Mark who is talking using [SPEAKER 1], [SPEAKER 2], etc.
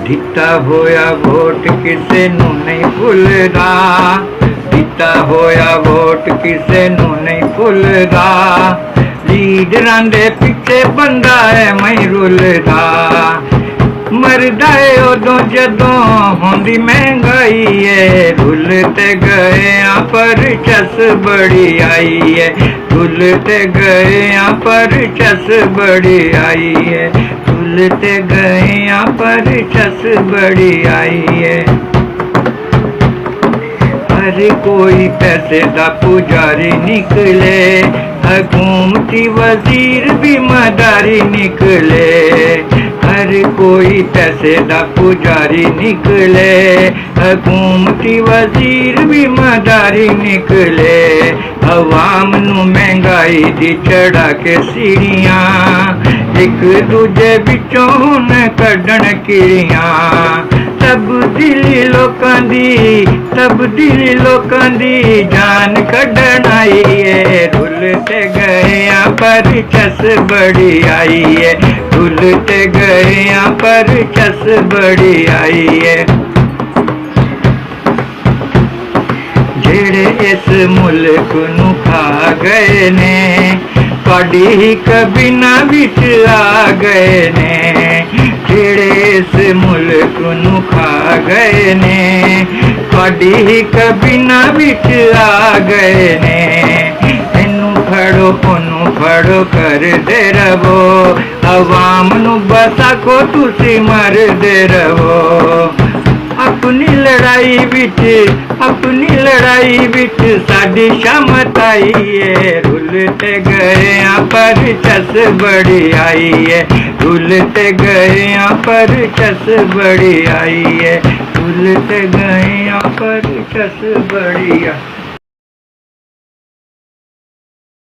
[SPEAKER 1] ਦਿੱਤਾ ਹੋਇਆ ਵੋਟ ਕਿਸੇ ਨੂੰ ਨਹੀਂ ਭੁੱਲਦਾ, ਦਿੱਤਾ ਹੋਇਆ ਵੋਟ ਕਿਸੇ ਨੂੰ ਨਹੀਂ ਭੁੱਲਦਾ। ਲੀਡਰਾਂ ਦੇ ਪਿੱਛੇ ਬੰਦਾ ਹੈ ਮੈਂ ਰੁੱਲਦਾ, ਮਰਦਾ ਏ ਉਦੋਂ ਜਦੋਂ ਹੁੰਦੀ ਮਹਿੰਗਾਈ ਏ। ਰੁੱਲ ਤੇ ਗਏ ਆ ਪਰ ਚਸ ਬੜੀ ਆਈ ਏ, ਰੁੱਲ ਤੇ ਗਏ ਆ ਪਰ ਚਸ ਬੜੀ ਆਈ ਏ, ਰੁੱਲ ਤੇ ਗਏ ਆ ਪਰ ਚਸ ਬੜੀ ਆਈ ਏ। हर कोई पैसे दा पुजारी निकले, हुकूमती वजीर भी मदारी निकले। हर कोई पैसे दा पुजारी निकले, हुकूमती वजीर भी मदारी निकले। अवाम नू महंगाई दी चढ़ा के सीढ़ियां, एक दूजे विचों हुण कढण किड़ियां। तब्दीली लोकां दी, तब्दीली लोकां दी जान कढण आई है। रुल ते गए पर चस बड़ी आई है, रुल ते गए पर चस बड़ी आई है। जेड़े इस मुल्क नू खा गए ने, तुहाडी ही कबीना विच आ गए ने। जेड़े इस मुल्क नू खा गए ने, तुहाडी ही कबीना विच आ गए ने। इनू फड़ो ओनू फड़ो करदे रवो, अवाम नू बस आखो तुसी मरदे रवो। अपनी लड़ाई विच, अपनी लड़ाई विच साडी शामत आई है। रुल ते गए पर चस बड़ी आई है, रुल ते गए पर चस बड़ी आई है, रुल ते गए पर चस बड़ी आई।